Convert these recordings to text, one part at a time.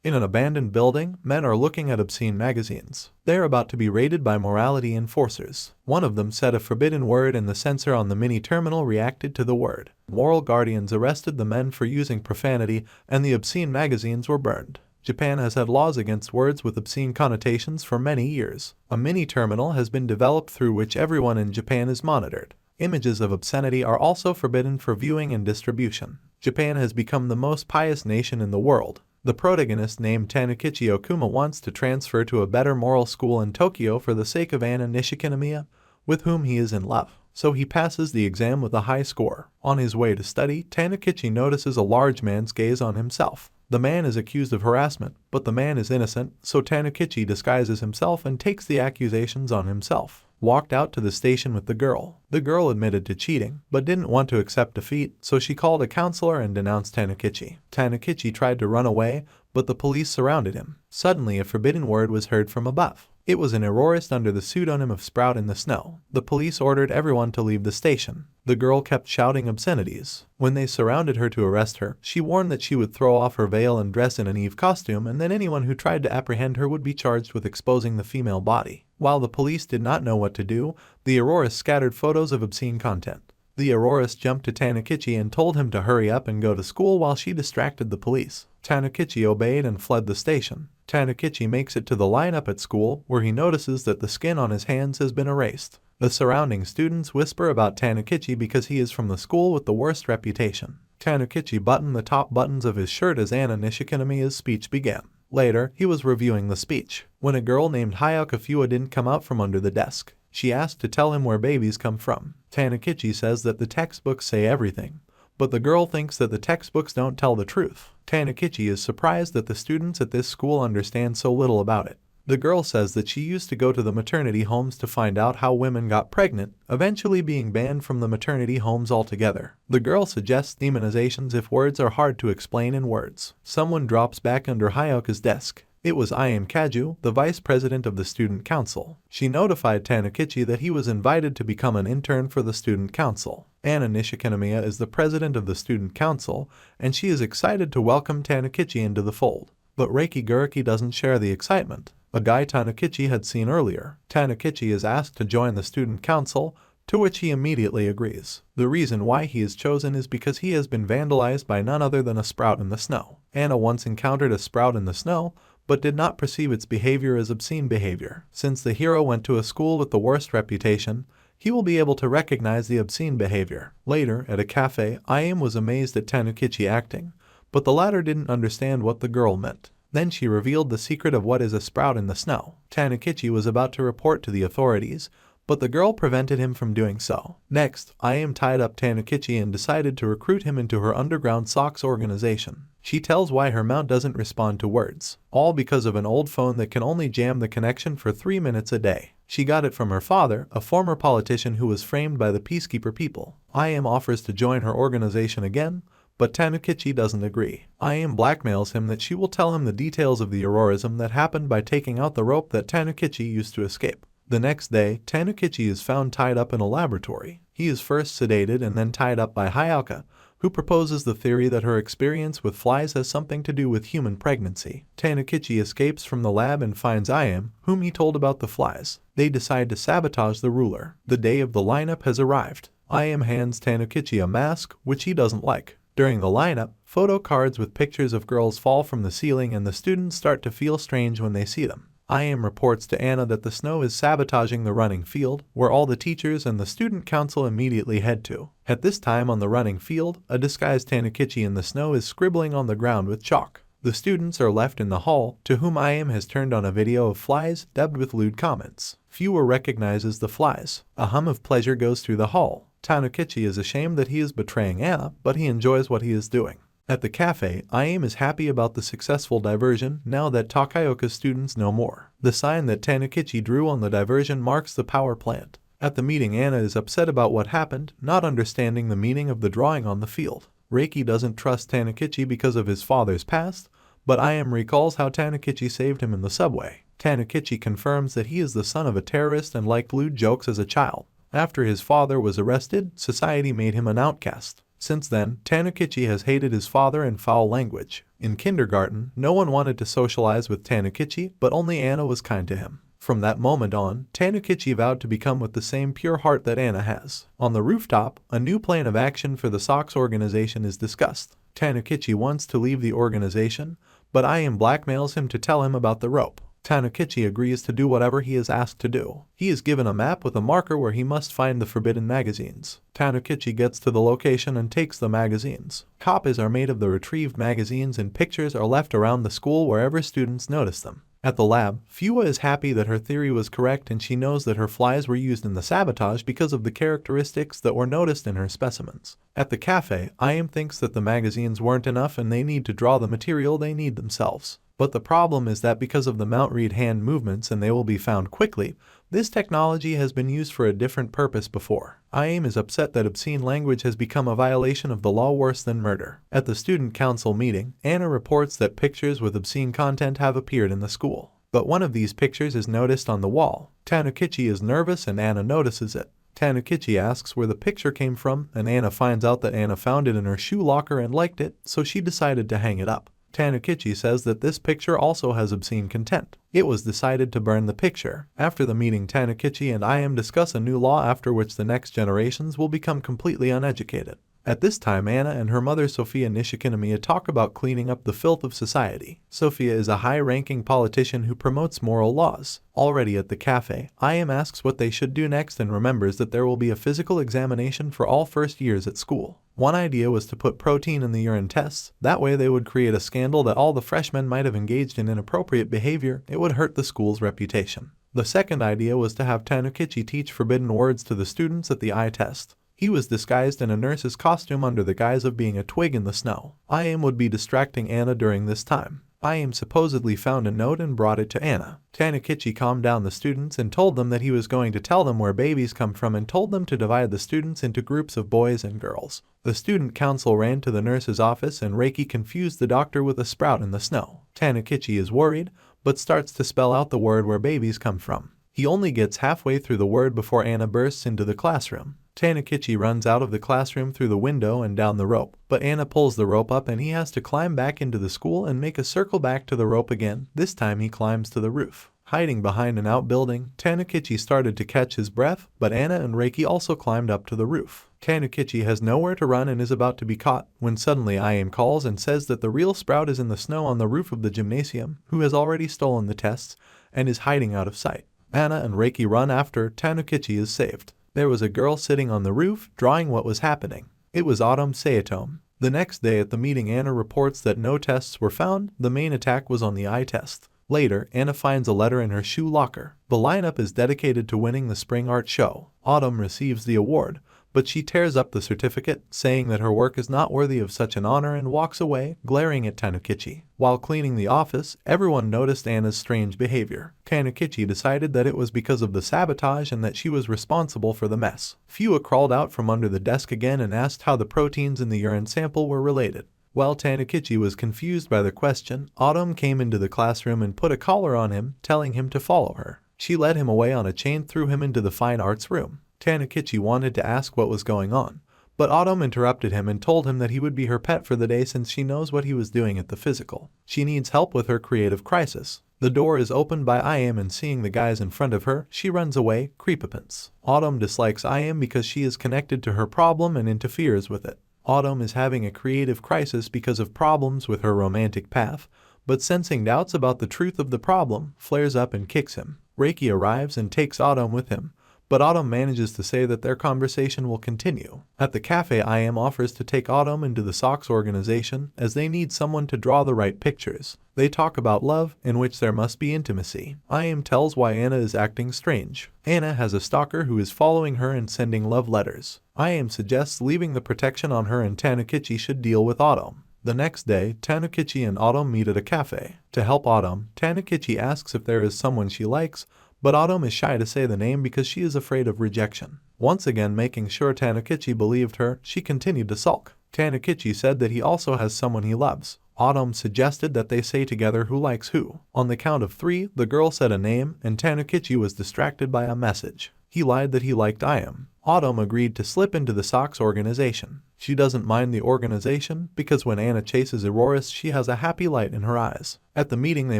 In an abandoned building, men are looking at obscene magazines. They are about to be raided by morality enforcers. One of them said a forbidden word and the sensor on the mini terminal reacted to the word. Moral guardians arrested the men for using profanity and the obscene magazines were burned. Japan has had laws against words with obscene connotations for many years. A mini terminal has been developed through which everyone in Japan is monitored. Images of obscenity are also forbidden for viewing and distribution. Japan has become the most pious nation in the world. The protagonist named Tanukichi Okuma wants to transfer to a better moral school in Tokyo for the sake of Anna Nishikinomiya, with whom he is in love. So he passes the exam with a high score. On his way to study, Tanukichi notices a large man's gaze on himself. The man is accused of harassment, but the man is innocent, so Tanukichi disguises himself and takes the accusations on himself. Walked out to the station with the girl. The girl admitted to cheating, but didn't want to accept defeat, so she called a counselor and denounced Tanukichi. Tanukichi tried to run away, but the police surrounded him. Suddenly a forbidden word was heard from above. It was an errorist under the pseudonym of Sprout in the Snow. The police ordered everyone to leave the station. The girl kept shouting obscenities. When they surrounded her to arrest her, she warned that she would throw off her veil and dress in an Eve costume, and then anyone who tried to apprehend her would be charged with exposing the female body. While the police did not know what to do, the errorist scattered photos of obscene content. The errorist jumped to Tanukichi and told him to hurry up and go to school while she distracted the police. Tanukichi obeyed and fled the station. Tanukichi makes it to the lineup at school, where he notices that the skin on his hands has been erased. The surrounding students whisper about Tanukichi because he is from the school with the worst reputation. Tanukichi buttoned the top buttons of his shirt as Anna Nishikinomiya's speech began. Later, he was reviewing the speech, when a girl named Hayaka Fua didn't come out from under the desk. She asked to tell him where babies come from. Tanukichi says that the textbooks say everything, but the girl thinks that the textbooks don't tell the truth. Tanukichi is surprised that the students at this school understand so little about it. The girl says that she used to go to the maternity homes to find out how women got pregnant, eventually being banned from the maternity homes altogether. The girl suggests demonizations if words are hard to explain in words. Someone drops back under Hayaka's desk. It was Im Kaju, the vice president of the student council. She notified Tanukichi that he was invited to become an intern for the student council. Anna Nishikinomiya is the president of the student council, and she is excited to welcome Tanukichi into the fold. But Reiki Guriki doesn't share the excitement. A guy Tanukichi had seen earlier. Tanukichi is asked to join the student council, to which he immediately agrees. The reason why he is chosen is because he has been vandalized by none other than a sprout in the snow. Anna once encountered a sprout in the snow, but did not perceive its behavior as obscene behavior. Since the hero went to a school with the worst reputation, he will be able to recognize the obscene behavior. Later, at a cafe, Im was amazed at Tanukichi acting, but the latter didn't understand what the girl meant. Then she revealed the secret of what is a sprout in the snow. Tanukichi was about to report to the authorities, but the girl prevented him from doing so. Next, Im tied up Tanukichi and decided to recruit him into her underground socks organization. She tells why her mount doesn't respond to words, all because of an old phone that can only jam the connection for 3 minutes a day. She got it from her father, a former politician who was framed by the peacekeeper people. Im offers to join her organization again, but Tanukichi doesn't agree. Im blackmails him that she will tell him the details of the terrorism that happened by taking out the rope that Tanukichi used to escape. The next day, Tanukichi is found tied up in a laboratory. He is first sedated and then tied up by Hayaka, who proposes the theory that her experience with flies has something to do with human pregnancy. Tanukichi escapes from the lab and finds Im, whom he told about the flies. They decide to sabotage the ruler. The day of the lineup has arrived. Im hands Tanukichi a mask, which he doesn't like. During the lineup, photo cards with pictures of girls fall from the ceiling and the students start to feel strange when they see them. Im reports to Anna that the snow is sabotaging the running field, where all the teachers and the student council immediately head to. At this time on the running field, a disguised Tanukichi in the snow is scribbling on the ground with chalk. The students are left in the hall, to whom Im has turned on a video of flies, dubbed with lewd comments. Fewer recognizes the flies. A hum of pleasure goes through the hall. Tanukichi is ashamed that he is betraying Anna, but he enjoys what he is doing. At the cafe, Im is happy about the successful diversion now that Takaoka's students know more. The sign that Tanukichi drew on the diversion marks the power plant. At the meeting, Anna is upset about what happened, not understanding the meaning of the drawing on the field. Reiki doesn't trust Tanukichi because of his father's past, but Im recalls how Tanukichi saved him in the subway. Tanukichi confirms that he is the son of a terrorist and liked lewd jokes as a child. After his father was arrested, society made him an outcast. Since then, Tanukichi has hated his father in foul language. In kindergarten, no one wanted to socialize with Tanukichi, but only Anna was kind to him. From that moment on, Tanukichi vowed to become with the same pure heart that Anna has. On the rooftop, a new plan of action for the SOX organization is discussed. Tanukichi wants to leave the organization, but Ayame blackmails him to tell him about the rope. Tanukichi agrees to do whatever he is asked to do. He is given a map with a marker where he must find the forbidden magazines. Tanukichi gets to the location and takes the magazines. Copies are made of the retrieved magazines and pictures are left around the school wherever students notice them. At the lab, Fua is happy that her theory was correct and she knows that her flies were used in the sabotage because of the characteristics that were noticed in her specimens. At the cafe, Ayame thinks that the magazines weren't enough and they need to draw the material they need themselves. But the problem is that because of the Mount Read hand movements and they will be found quickly, this technology has been used for a different purpose before. Ayame is upset that obscene language has become a violation of the law worse than murder. At the student council meeting, Anna reports that pictures with obscene content have appeared in the school. But one of these pictures is noticed on the wall. Tanukichi is nervous and Anna notices it. Tanukichi asks where the picture came from and Anna finds out that Anna found it in her shoe locker and liked it, so she decided to hang it up. Tanukichi says that this picture also has obscene content. It was decided to burn the picture. After the meeting, Tanukichi and Ayame discuss a new law after which the next generations will become completely uneducated. At this time, Anna and her mother Sophia Nishikinomiya talk about cleaning up the filth of society. Sophia is a high-ranking politician who promotes moral laws. Already at the cafe, Ayame asks what they should do next and remembers that there will be a physical examination for all first years at school. One idea was to put protein in the urine tests. That way they would create a scandal that all the freshmen might have engaged in inappropriate behavior. It would hurt the school's reputation. The second idea was to have Tanukichi teach forbidden words to the students at the eye test. He was disguised in a nurse's costume under the guise of being a twig in the snow. Ayame would be distracting Anna during this time. Ayame supposedly found a note and brought it to Anna. Tanukichi calmed down the students and told them that he was going to tell them where babies come from and told them to divide the students into groups of boys and girls. The student council ran to the nurse's office and Reiki confused the doctor with a sprout in the snow. Tanukichi is worried, but starts to spell out the word where babies come from. He only gets halfway through the word before Anna bursts into the classroom. Tanukichi runs out of the classroom through the window and down the rope, but Anna pulls the rope up and he has to climb back into the school and make a circle back to the rope again. This time he climbs to the roof. Hiding behind an outbuilding, Tanukichi started to catch his breath, but Anna and Reiki also climbed up to the roof. Tanukichi has nowhere to run and is about to be caught, when suddenly Ayame calls and says that the real Sprout is in the snow on the roof of the gymnasium, who has already stolen the tests, and is hiding out of sight. Anna and Reiki run after. Tanukichi is saved. There was a girl sitting on the roof, drawing what was happening. It was Autumn Sayatome. The next day at the meeting, Anna reports that no tests were found. The main attack was on the eye test. Later, Anna finds a letter in her shoe locker. The lineup is dedicated to winning the spring art show. Autumn receives the award, but she tears up the certificate, saying that her work is not worthy of such an honor and walks away, glaring at Tanukichi. While cleaning the office, everyone noticed Anna's strange behavior. Tanukichi decided that it was because of the sabotage and that she was responsible for the mess. Fua crawled out from under the desk again and asked how the proteins in the urine sample were related. While Tanukichi was confused by the question, Autumn came into the classroom and put a collar on him, telling him to follow her. She led him away on a chain, threw him into the fine arts room. Tanukichi wanted to ask what was going on, but Autumn interrupted him and told him that he would be her pet for the day since she knows what he was doing at the physical. She needs help with her creative crisis. The door is opened by Ayame and seeing the guys in front of her, she runs away, creepapants. Autumn dislikes Ayame because she is connected to her problem and interferes with it. Autumn is having a creative crisis because of problems with her romantic path, but sensing doubts about the truth of the problem, flares up and kicks him. Reiki arrives and takes Autumn with him, but Autumn manages to say that their conversation will continue. At the cafe, Ayame offers to take Autumn into the SOX organization as they need someone to draw the right pictures. They talk about love, in which there must be intimacy. Ayame tells why Anna is acting strange. Anna has a stalker who is following her and sending love letters. Ayame suggests leaving the protection on her and Tanukichi should deal with Autumn. The next day, Tanukichi and Autumn meet at a cafe. To help Autumn, Tanukichi asks if there is someone she likes, but Autumn is shy to say the name because she is afraid of rejection. Once again making sure Tanukichi believed her, she continued to sulk. Tanukichi said that he also has someone he loves. Autumn suggested that they say together who likes who. On the count of 3, the girl said a name, and Tanukichi was distracted by a message. He lied that he liked Ayame. Autumn agreed to slip into the SOX organization. She doesn't mind the organization because when Anna chases Auroras she has a happy light in her eyes. At the meeting they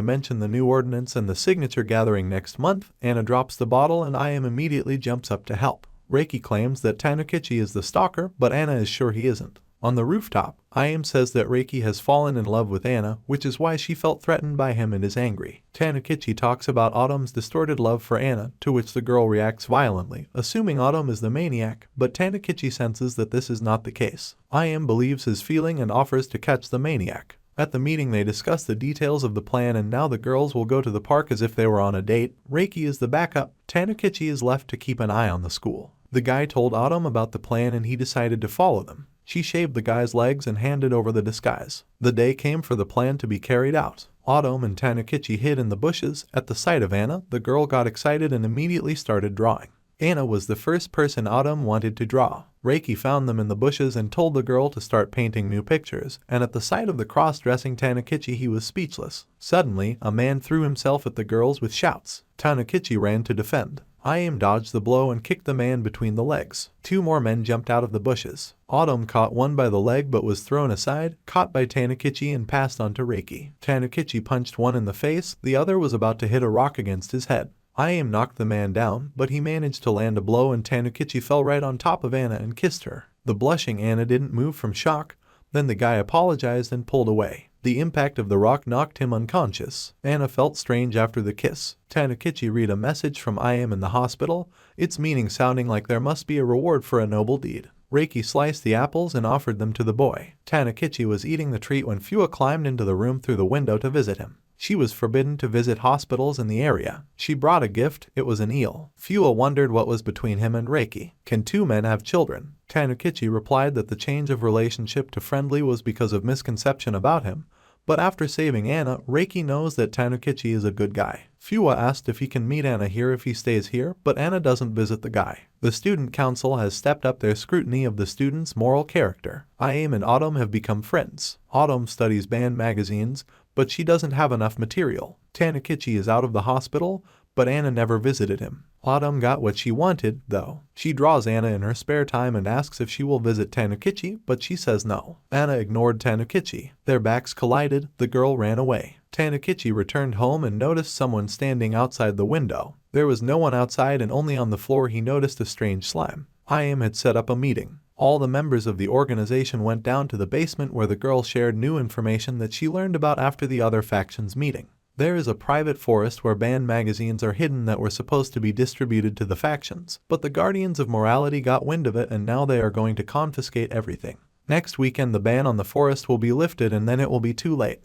mention the new ordinance and the signature gathering next month. Anna drops the bottle and immediately jumps up to help. Reiki claims that Tanukichi is the stalker, but Anna is sure he isn't. On the rooftop, says that Reiki has fallen in love with Anna, which is why she felt threatened by him and is angry. Tanukichi talks about Autumn's distorted love for Anna, to which the girl reacts violently, assuming Autumn is the maniac, but Tanukichi senses that this is not the case. Believes his feeling and offers to catch the maniac. At the meeting they discuss the details of the plan and now the girls will go to the park as if they were on a date. Reiki is the backup. Tanukichi is left to keep an eye on the school. The guy told Autumn about the plan and he decided to follow them. She shaved the guy's legs and handed over the disguise. The day came for the plan to be carried out. Autumn and Tanukichi hid in the bushes. At the sight of Anna, the girl got excited and immediately started drawing. Anna was the first person Autumn wanted to draw. Reiki found them in the bushes and told the girl to start painting new pictures, and at the sight of the cross-dressing Tanukichi he was speechless. Suddenly, a man threw himself at the girls with shouts. Tanukichi ran to defend. Dodged the blow and kicked the man between the legs. Two more men jumped out of the bushes. Autumn caught one by the leg but was thrown aside, caught by Tanukichi and passed on to Reiki. Tanukichi punched one in the face, the other was about to hit a rock against his head. Knocked the man down, but he managed to land a blow and Tanukichi fell right on top of Anna and kissed her. The blushing Anna didn't move from shock. Then the guy apologized and pulled away. The impact of the rock knocked him unconscious. Anna felt strange after the kiss. Tanukichi read a message from in the hospital, its meaning sounding like there must be a reward for a noble deed. Reiki sliced the apples and offered them to the boy. Tanukichi was eating the treat when Fua climbed into the room through the window to visit him. She was forbidden to visit hospitals in the area. She brought a gift, it was an eel. Fua wondered what was between him and Reiki. Can two men have children? Tanukichi replied that the change of relationship to friendly was because of misconception about him. But after saving Anna, Reiki knows that Tanukichi is a good guy. Fua asked if he can meet Anna here if he stays here, but Anna doesn't visit the guy. The student council has stepped up their scrutiny of the student's moral character. And Autumn have become friends. Autumn studies band magazines, but she doesn't have enough material. Tanukichi is out of the hospital, but Anna never visited him. Autumn got what she wanted, though. She draws Anna in her spare time and asks if she will visit Tanukichi, but she says no. Anna ignored Tanukichi. Their backs collided, the girl ran away. Tanukichi returned home and noticed someone standing outside the window. There was no one outside and only on the floor he noticed a strange slime. had set up a meeting. All the members of the organization went down to the basement where the girl shared new information that she learned about after the other factions meeting. There is a private forest where banned magazines are hidden that were supposed to be distributed to the factions, but the Guardians of Morality got wind of it and now they are going to confiscate everything. Next weekend the ban on the forest will be lifted and then it will be too late.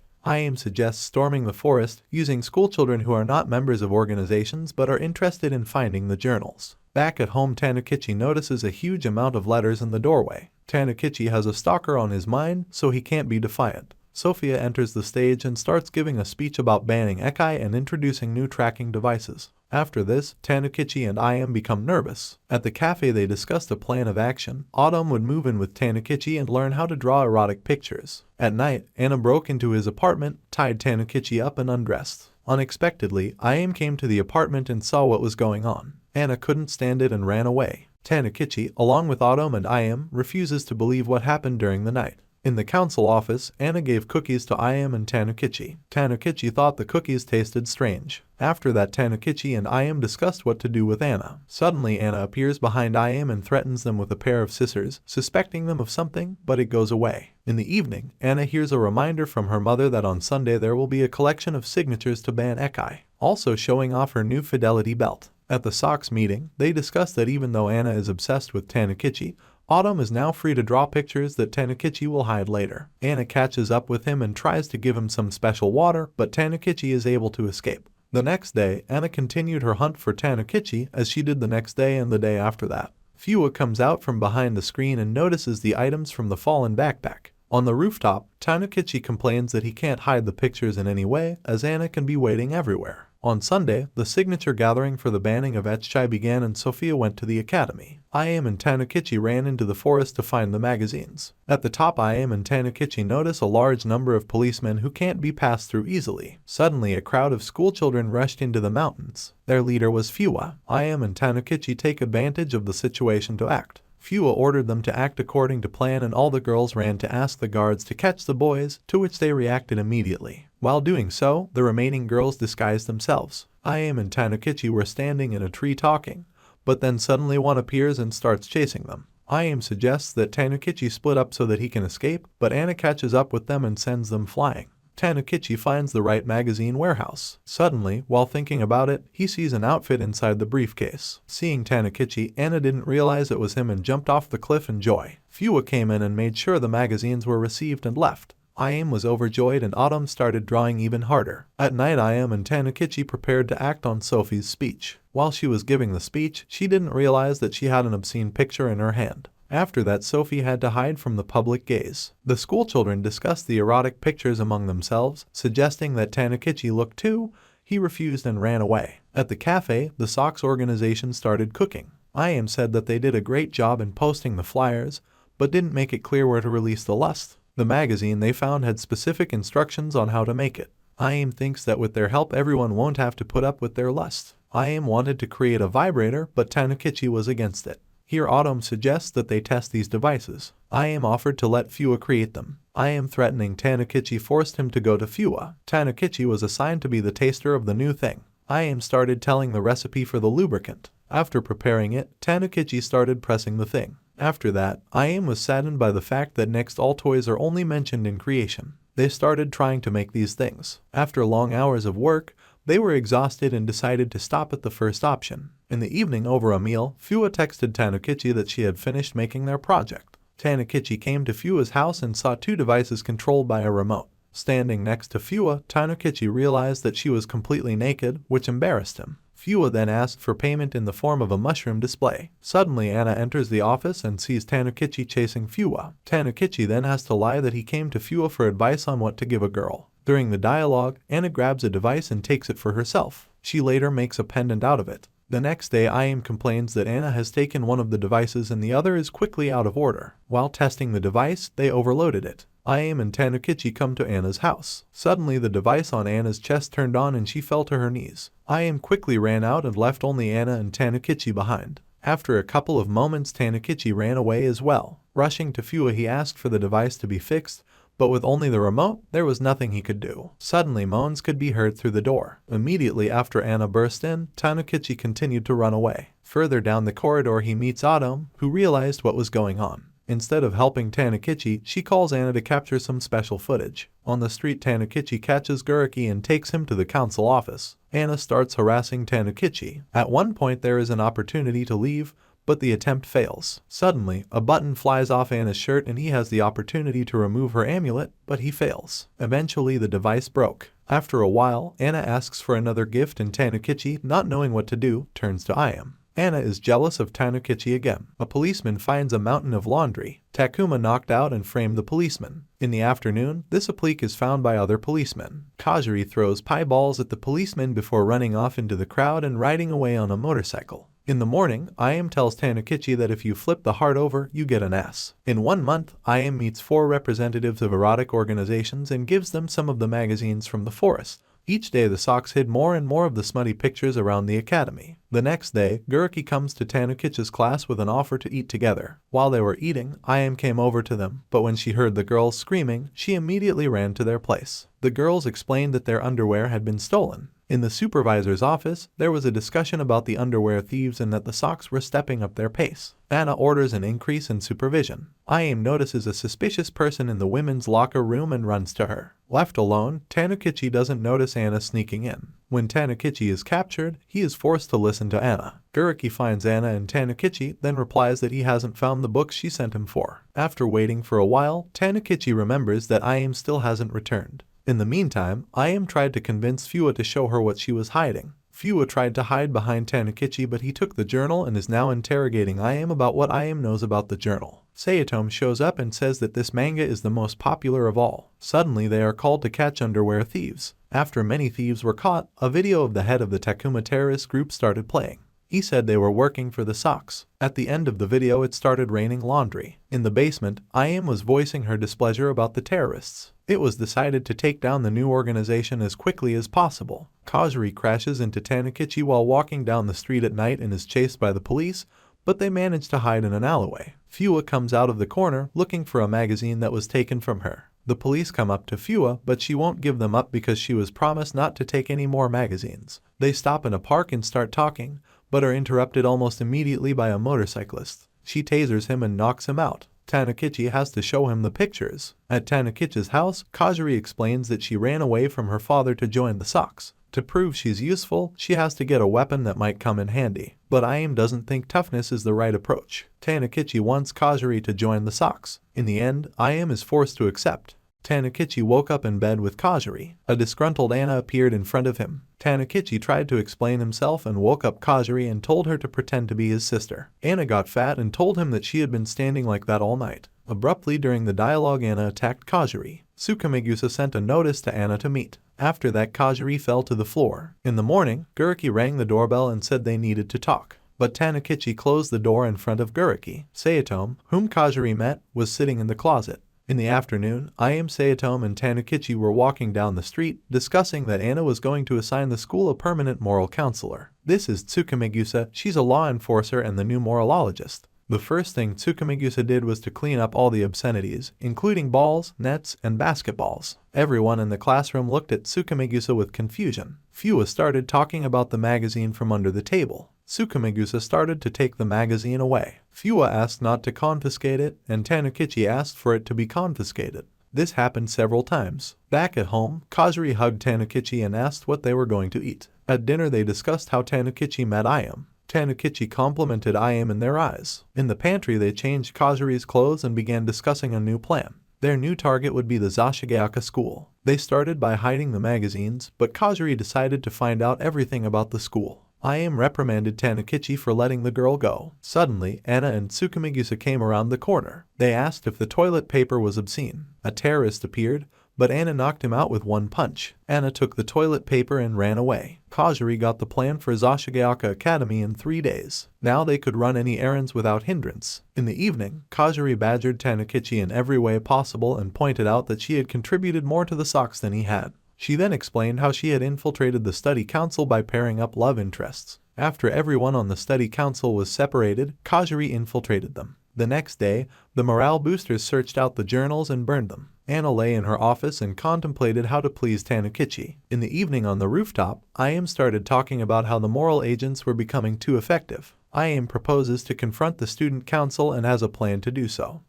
Suggests storming the forest, using schoolchildren who are not members of organizations but are interested in finding the journals. Back at home, Tanukichi notices a huge amount of letters in the doorway. Tanukichi has a stalker on his mind, so he can't be defiant. Sophia enters the stage and starts giving a speech about banning Sekai and introducing new tracking devices. After this, Tanukichi and become nervous. At the cafe they discussed a plan of action. Autumn would move in with Tanukichi and learn how to draw erotic pictures. At night, Anna broke into his apartment, tied Tanukichi up and undressed. Unexpectedly, came to the apartment and saw what was going on. Anna couldn't stand it and ran away. Tanukichi, along with Autumn and refuses to believe what happened during the night. In the council office, Anna gave cookies to and Tanukichi. Tanukichi thought the cookies tasted strange. After that, Tanukichi and discussed what to do with Anna. Suddenly, Anna appears behind and threatens them with a pair of scissors, suspecting them of something, but it goes away. In the evening, Anna hears a reminder from her mother that on Sunday there will be a collection of signatures to ban Sekai, also showing off her new fidelity belt. At the Sox meeting, they discuss that even though Anna is obsessed with Tanukichi, Autumn is now free to draw pictures that Tanukichi will hide later. Anna catches up with him and tries to give him some special water, but Tanukichi is able to escape. The next day, Anna continued her hunt for Tanukichi as she did the next day and the day after that. Fua comes out from behind the screen and notices the items from the fallen backpack. On the rooftop, Tanukichi complains that he can't hide the pictures in any way, as Anna can be waiting everywhere. On Sunday, the signature gathering for the banning of Sekai began and Sophia went to the academy. And Tanukichi ran into the forest to find the magazines. At the top, and Tanukichi notice a large number of policemen who can't be passed through easily. Suddenly, a crowd of schoolchildren rushed into the mountains. Their leader was Fua. And Tanukichi take advantage of the situation to act. Fua ordered them to act according to plan and all the girls ran to ask the guards to catch the boys, to which they reacted immediately. While doing so, the remaining girls disguised themselves. Ayame and Tanukichi were standing in a tree talking, but then suddenly one appears and starts chasing them. Ayame suggests that Tanukichi split up so that he can escape, but Anna catches up with them and sends them flying. Tanukichi finds the right magazine warehouse. Suddenly, while thinking about it, he sees an outfit inside the briefcase. Seeing Tanukichi, Anna didn't realize it was him and jumped off the cliff in joy. Fua came in and made sure the magazines were received and left. Ayame was overjoyed and Autumn started drawing even harder. At night, Ayame and Tanukichi prepared to act on Sophie's speech. While she was giving the speech, she didn't realize that she had an obscene picture in her hand. After that, Sophie had to hide from the public gaze. The schoolchildren discussed the erotic pictures among themselves, suggesting that Tanukichi looked too. He refused and ran away. At the cafe, the Socks organization started cooking. Ayame said that they did a great job in posting the flyers, but didn't make it clear where to release the lust. The magazine they found had specific instructions on how to make it. Ayame thinks that with their help everyone won't have to put up with their lust. Ayame wanted to create a vibrator, but Tanukichi was against it. Here Autumn suggests that they test these devices. Ayame offered to let Fua create them. Ayame threatening Tanukichi forced him to go to Fua. Tanukichi was assigned to be the taster of the new thing. Ayame started telling the recipe for the lubricant. After preparing it, Tanukichi started pressing the thing. After that, Ayame was saddened by the fact that next all toys are only mentioned in creation. They started trying to make these things. After long hours of work, they were exhausted and decided to stop at the first option. In the evening over a meal, Fua texted Tanukichi that she had finished making their project. Tanukichi came to Fua's house and saw two devices controlled by a remote. Standing next to Fua, Tanukichi realized that she was completely naked, which embarrassed him. Fua then asked for payment in the form of a mushroom display. Suddenly Anna enters the office and sees Tanukichi chasing Fua. Tanukichi then has to lie that he came to Fua for advice on what to give a girl. During the dialogue, Anna grabs a device and takes it for herself. She later makes a pendant out of it. The next day, Ayame complains that Anna has taken one of the devices and the other is quickly out of order. While testing the device, they overloaded it. Ayame and Tanukichi come to Anna's house. Suddenly, the device on Anna's chest turned on and she fell to her knees. Ayame quickly ran out and left only Anna and Tanukichi behind. After a couple of moments, Tanukichi ran away as well. Rushing to Fua, he asked for the device to be fixed, but with only the remote, there was nothing he could do. Suddenly, moans could be heard through the door. Immediately after Anna burst in, Tanukichi continued to run away. Further down the corridor, he meets Autumn, who realized what was going on. Instead of helping Tanukichi, she calls Anna to capture some special footage. On the street, Tanukichi catches Guriki and takes him to the council office. Anna starts harassing Tanukichi. At one point, there is an opportunity to leave, but the attempt fails. Suddenly, a button flies off Anna's shirt and he has the opportunity to remove her amulet, but he fails. Eventually, the device broke. After a while, Anna asks for another gift and Tanukichi, not knowing what to do, turns to Ayame. Anna is jealous of Tanukichi again. A policeman finds a mountain of laundry. Takuma knocked out and framed the policeman. In the afternoon, this applique is found by other policemen. Kajiri throws pie balls at the policeman before running off into the crowd and riding away on a motorcycle. In the morning, Ayame tells Tanukichi that if you flip the heart over, you get an S. In 1 month, Ayame meets 4 representatives of erotic organizations and gives them some of the magazines from the forest. Each day the Socks hid more and more of the smutty pictures around the academy. The next day, Guriki comes to Tanukichi's class with an offer to eat together. While they were eating, Ayame came over to them, but when she heard the girls screaming, she immediately ran to their place. The girls explained that their underwear had been stolen. In the supervisor's office, there was a discussion about the underwear thieves and that the Socks were stepping up their pace. Anna orders an increase in supervision. Ayame notices a suspicious person in the women's locker room and runs to her. Left alone, Tanukichi doesn't notice Anna sneaking in. When Tanukichi is captured, he is forced to listen to Anna. Guriki finds Anna and Tanukichi, then replies that he hasn't found the books she sent him for. After waiting for a while, Tanukichi remembers that Ayame still hasn't returned. In the meantime, Ayame tried to convince Fua to show her what she was hiding. Fua tried to hide behind Tanukichi, but he took the journal and is now interrogating Ayame about what Ayame knows about the journal. Sayatome shows up and says that this manga is the most popular of all. Suddenly, they are called to catch underwear thieves. After many thieves were caught, a video of the head of the Takuma terrorist group started playing. He said they were working for the Socks. At the end of the video, it started raining laundry. In the basement, Ayame was voicing her displeasure about the terrorists. It was decided to take down the new organization as quickly as possible. Kajiri crashes into Tanukichi while walking down the street at night and is chased by the police, but they manage to hide in an alleyway. Fua comes out of the corner looking for a magazine that was taken from her. The police come up to Fua, but she won't give them up because she was promised not to take any more magazines. They stop in a park and start talking, but are interrupted almost immediately by a motorcyclist. She tasers him and knocks him out. Tanukichi has to show him the pictures. At Tanukichi's house, Kazuri explains that she ran away from her father to join the Sox. To prove she's useful, she has to get a weapon that might come in handy. But Ayame doesn't think toughness is the right approach. Tanukichi wants Kazuri to join the Sox. In the end, Ayame is forced to accept. Tanukichi woke up in bed with Kazuri. A disgruntled Anna appeared in front of him. Tanukichi tried to explain himself and woke up Kazuri and told her to pretend to be his sister. Anna got fat and told him that she had been standing like that all night. Abruptly during the dialogue, Anna attacked Kazuri. Tsukamegusa sent a notice to Anna to meet. After that, Kazuri fell to the floor. In the morning, Guriki rang the doorbell and said they needed to talk. But Tanukichi closed the door in front of Guriki. Sayatome, whom Kazuri met, was sitting in the closet. In the afternoon, Ayame, Sayatome and Tanukichi were walking down the street, discussing that Anna was going to assign the school a permanent moral counselor. This is Tsukamegusa, she's a law enforcer and the new moralologist. The first thing Tsukamegusa did was to clean up all the obscenities, including balls, nets, and basketballs. Everyone in the classroom looked at Tsukamegusa with confusion. Fua started talking about the magazine from under the table. Tsukamegusa started to take the magazine away. Fua asked not to confiscate it, and Tanukichi asked for it to be confiscated. This happened several times. Back at home, Kazuri hugged Tanukichi and asked what they were going to eat. At dinner they discussed how Tanukichi met Ayame. Tanukichi complimented Ayame in their eyes. In the pantry they changed Kazuri's clothes and began discussing a new plan. Their new target would be the Zashigeaka school. They started by hiding the magazines, but Kazuri decided to find out everything about the school. Ayame reprimanded Tanukichi for letting the girl go. Suddenly, Anna and Tsukamegusa came around the corner. They asked if the toilet paper was obscene. A terrorist appeared, but Anna knocked him out with one punch. Anna took the toilet paper and ran away. Kazuri got the plan for Zashigeaka Academy in 3 days. Now they could run any errands without hindrance. In the evening, Kazuri badgered Tanukichi in every way possible and pointed out that she had contributed more to the Sox than he had. She then explained how she had infiltrated the study council by pairing up love interests. After everyone on the study council was separated, Kazuri infiltrated them. The next day, the morale boosters searched out the journals and burned them. Anna lay in her office and contemplated how to please Tanukichi. In the evening on the rooftop, Ayame started talking about how the moral agents were becoming too effective. Ayame proposes to confront the student council and has a plan to do so.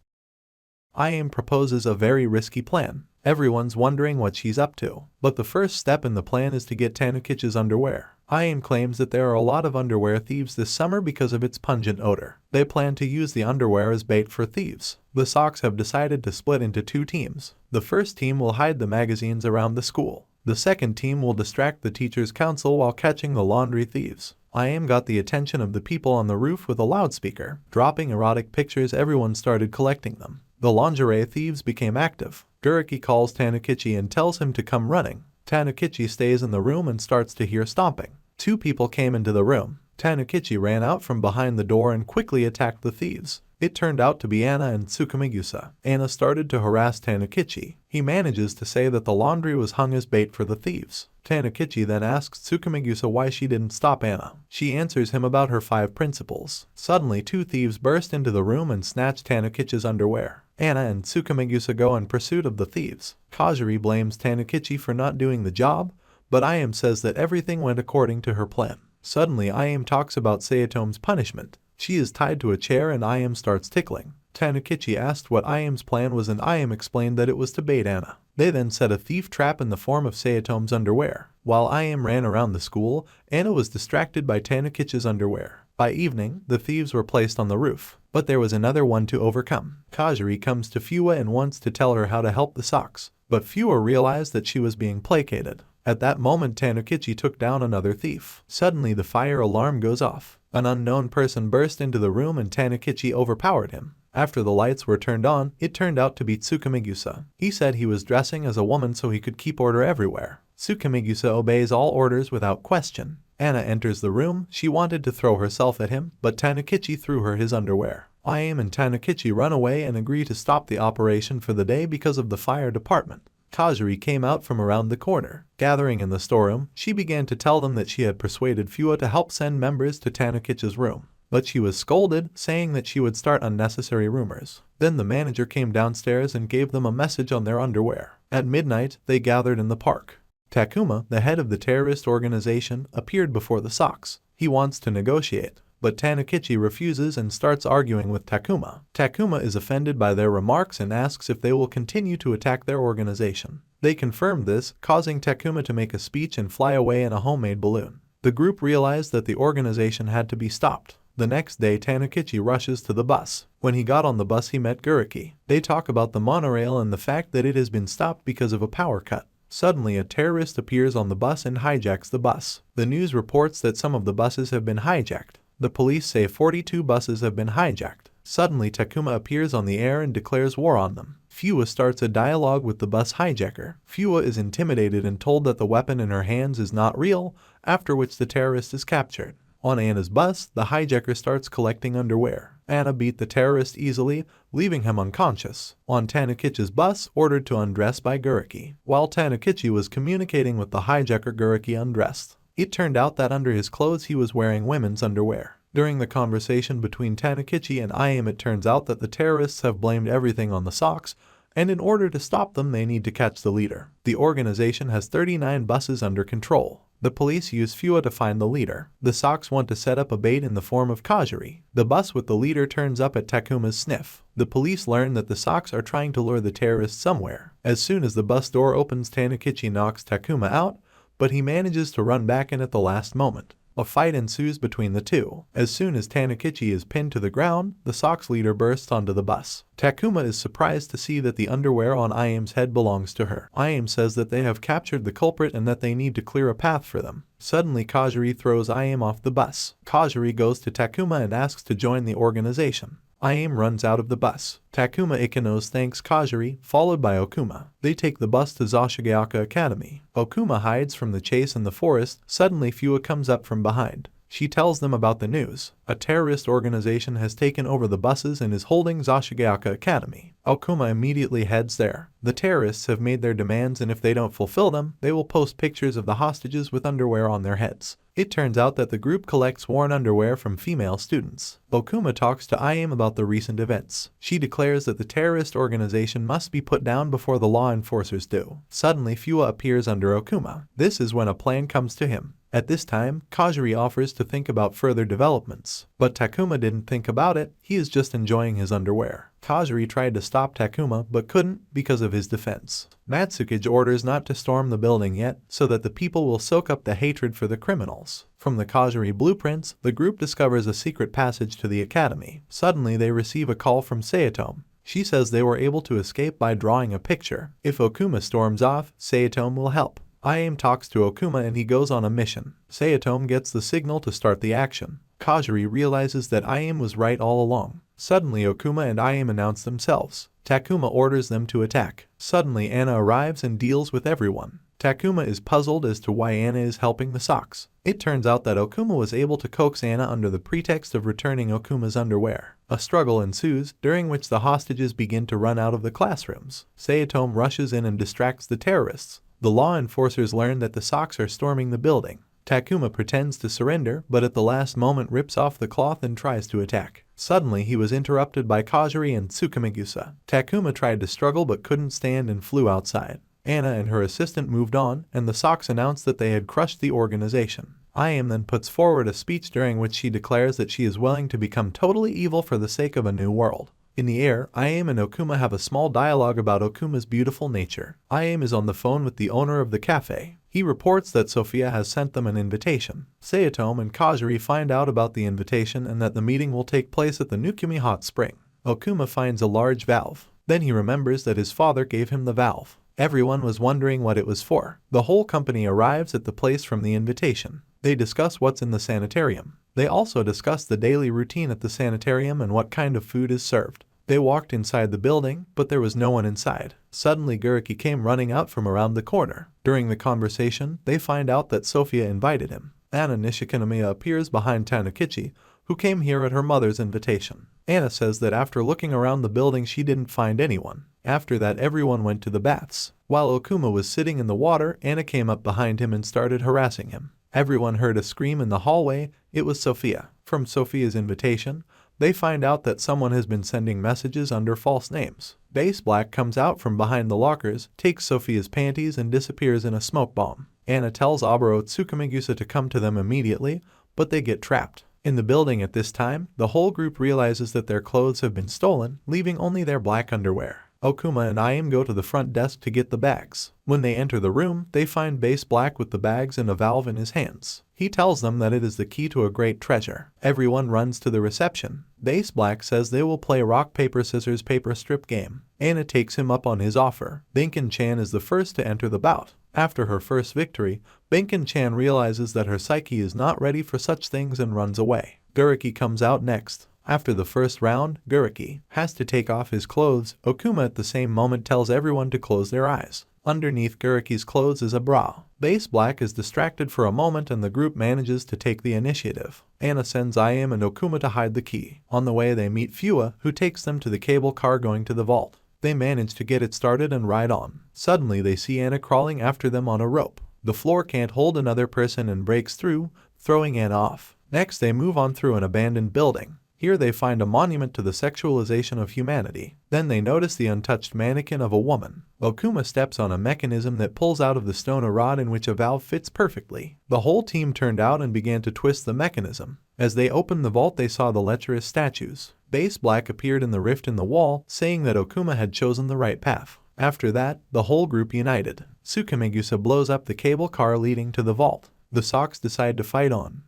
Ayame proposes a very risky plan. Everyone's wondering what she's up to. But the first step in the plan is to get Tanukichi's underwear. Ayame claims that there are a lot of underwear thieves this summer because of its pungent odor. They plan to use the underwear as bait for thieves. The Sox have decided to split into 2 teams. The first team will hide the magazines around the school. The second team will distract the teacher's council while catching the laundry thieves. Ayame got the attention of the people on the roof with a loudspeaker. Dropping erotic pictures, everyone started collecting them. The lingerie thieves became active. Guriki calls Tanukichi and tells him to come running. Tanukichi stays in the room and starts to hear stomping. 2 people came into the room. Tanukichi ran out from behind the door and quickly attacked the thieves. It turned out to be Anna and Tsukamegusa. Anna started to harass Tanukichi. He manages to say that the laundry was hung as bait for the thieves. Tanukichi then asks Tsukamegusa why she didn't stop Anna. She answers him about her 5 principles. Suddenly 2 thieves burst into the room and snatch Tanukichi's underwear. Anna and Tsukamegusa go in pursuit of the thieves. Kazuri blames Tanukichi for not doing the job, but Ayame says that everything went according to her plan. Suddenly Ayame talks about Sayatome's punishment. She is tied to a chair and Ayame starts tickling. Tanukichi asked what Ayame's plan was and Ayame explained that it was to bait Anna. They then set a thief trap in the form of Sayatome's underwear. While Ayame ran around the school, Anna was distracted by Tanukichi's underwear. By evening, the thieves were placed on the roof, but there was another one to overcome. Kazuri comes to Fua and wants to tell her how to help the Sox, but Fua realized that she was being placated. At that moment, Tanukichi took down another thief. Suddenly the fire alarm goes off. An unknown person burst into the room and Tanukichi overpowered him. After the lights were turned on, it turned out to be Tsukamegusa. He said he was dressing as a woman so he could keep order everywhere. Tsukamegusa obeys all orders without question. Anna enters the room. She wanted to throw herself at him, but Tanukichi threw her his underwear. Ayame and Tanukichi run away and agree to stop the operation for the day because of the fire department. Kazuri came out from around the corner. Gathering in the storeroom, she began to tell them that she had persuaded Fua to help send members to Tanukichi's room. but she was scolded, saying that she would start unnecessary rumors. Then the manager came downstairs and gave them a message on their underwear. At midnight, they gathered in the park. Takuma, the head of the terrorist organization, appeared before the Sox. He wants to negotiate, but Tanukichi refuses and starts arguing with Takuma. Takuma is offended by their remarks and asks if they will continue to attack their organization. They confirm this, causing Takuma to make a speech and fly away in a homemade balloon. The group realized that the organization had to be stopped. The next day, Tanukichi rushes to the bus. When he got on the bus, he met Guriki. They talk about the monorail and the fact that it has been stopped because of a power cut. Suddenly, a terrorist appears on the bus and hijacks the bus. The news reports that some of the buses have been hijacked. The police say 42 buses have been hijacked. Suddenly, Takuma appears on the air and declares war on them. Fua starts a dialogue with the bus hijacker. Fua is intimidated and told that the weapon in her hands is not real, after which the terrorist is captured. On Anna's bus, the hijacker starts collecting underwear. Anna beat the terrorist easily, leaving him unconscious. On Tanukichi's bus, ordered to undress by Guriki. While Tanukichi was communicating with the hijacker, Guriki undressed. It turned out that under his clothes he was wearing women's underwear. During the conversation between Tanukichi and IM, it turns out that the terrorists have blamed everything on the Sox, and in order to stop them they need to catch the leader. The organization has 39 buses under control. The police use Fua to find the leader. The Sox want to set up a bait in the form of Kajiri. The bus with the leader turns up at Takuma's sniff. The police learn that the Sox are trying to lure the terrorists somewhere. As soon as the bus door opens, Tanukichi knocks Takuma out, but he manages to run back in at the last moment. A fight ensues between the two. As soon as Tanukichi is pinned to the ground, the Sox leader bursts onto the bus. Takuma is surprised to see that the underwear on IM's head belongs to her. IM says that they have captured the culprit and that they need to clear a path for them. Suddenly, Kajiri throws IM off the bus. Kajiri goes to Takuma and asks to join the organization. IM runs out of the bus. Takuma Ikenos thanks Kajiri, followed by Okuma. They take the bus to Zashigeaka Academy. Okuma hides from the chase in the forest. Suddenly, Fua comes up from behind. She tells them about the news. A terrorist organization has taken over the buses and is holding Zashigeaka Academy. Okuma immediately heads there. The terrorists have made their demands, and if they don't fulfill them, they will post pictures of the hostages with underwear on their heads. It turns out that the group collects worn underwear from female students. Okuma talks to IM about the recent events. She declares that the terrorist organization must be put down before the law enforcers do. Suddenly, Fua appears under Okuma. This is when a plan comes to him. At this time, Kajiri offers to think about further developments. But Takuma didn't think about it, he is just enjoying his underwear. Kajiri tried to stop Takuma but couldn't because of his defense. Matsukichi orders not to storm the building yet, so that the people will soak up the hatred for the criminals. From the Kajiri blueprints, the group discovers a secret passage to the academy. Suddenly they receive a call from Sayatome. She says they were able to escape by drawing a picture. If Okuma storms off, Sayatome will help. IM talks to Okuma and he goes on a mission. Sayatome gets the signal to start the action. Kajiri realizes that IM was right all along. Suddenly Okuma and IM announce themselves. Takuma orders them to attack. Suddenly Anna arrives and deals with everyone. Takuma is puzzled as to why Anna is helping the Sox. It turns out that Okuma was able to coax Anna under the pretext of returning Okuma's underwear. A struggle ensues, during which the hostages begin to run out of the classrooms. Sayatome rushes in and distracts the terrorists. The law enforcers learn that the Sox are storming the building. Takuma pretends to surrender, but at the last moment rips off the cloth and tries to attack. Suddenly, he was interrupted by Kajiri and Tsukamigusa. Takuma tried to struggle but couldn't stand and flew outside. Anna and her assistant moved on, and the Sox announced that they had crushed the organization. IM then puts forward a speech during which she declares that she is willing to become totally evil for the sake of a new world. In the air, IM and Okuma have a small dialogue about Okuma's beautiful nature. IM is on the phone with the owner of the cafe. He reports that Sophia has sent them an invitation. Sayatome and Kajiri find out about the invitation and that the meeting will take place at the Nukumi hot spring. Okuma finds a large valve. Then he remembers that his father gave him the valve. Everyone was wondering what it was for. The whole company arrives at the place from the invitation. They discuss what's in the sanitarium. They also discuss the daily routine at the sanitarium and what kind of food is served. They walked inside the building, but there was no one inside. Suddenly Guriki came running out from around the corner. During the conversation, they find out that Sophia invited him. Anna Nishikinomiya appears behind Tanukichi, who came here at her mother's invitation. Anna says that after looking around the building she didn't find anyone. After that everyone went to the baths. While Okuma was sitting in the water, Anna came up behind him and started harassing him. Everyone heard a scream in the hallway. It was Sophia. From Sophia's invitation, they find out that someone has been sending messages under false names. Base Black comes out from behind the lockers, takes Sophia's panties and disappears in a smoke bomb. Anna tells Oboro Tsukumegusa to come to them immediately, but they get trapped. In the building at this time, the whole group realizes that their clothes have been stolen, leaving only their black underwear. Okuma and Ayame go to the front desk to get the bags. When they enter the room, they find Base Black with the bags and a valve in his hands. He tells them that it is the key to a great treasure. Everyone runs to the reception. Base Black says they will play rock paper scissors paper strip game. Anna takes him up on his offer. Binken-chan is the first to enter the bout. After her first victory, Binken-chan realizes that her psyche is not ready for such things and runs away. Guriki comes out next. After the first round, Guriki has to take off his clothes. Okuma at the same moment tells everyone to close their eyes. Underneath Guriki's clothes is a bra. Base Black is distracted for a moment and the group manages to take the initiative. Anna sends Ayame and Okuma to hide the key. On the way they meet Fua, who takes them to the cable car going to the vault. They manage to get it started and ride on. Suddenly they see Anna crawling after them on a rope. The floor can't hold another person and breaks through, throwing Anna off. Next they move on through an abandoned building. Here they find a monument to the sexualization of humanity. Then they notice the untouched mannequin of a woman. Okuma steps on a mechanism that pulls out of the stone a rod in which a valve fits perfectly. The whole team turned out and began to twist the mechanism. As they opened the vault they saw the lecherous statues. Base Black appeared in the rift in the wall, saying that Okuma had chosen the right path. After that, the whole group united. Tsukumegusa blows up the cable car leading to the vault. The Sox decide to fight on.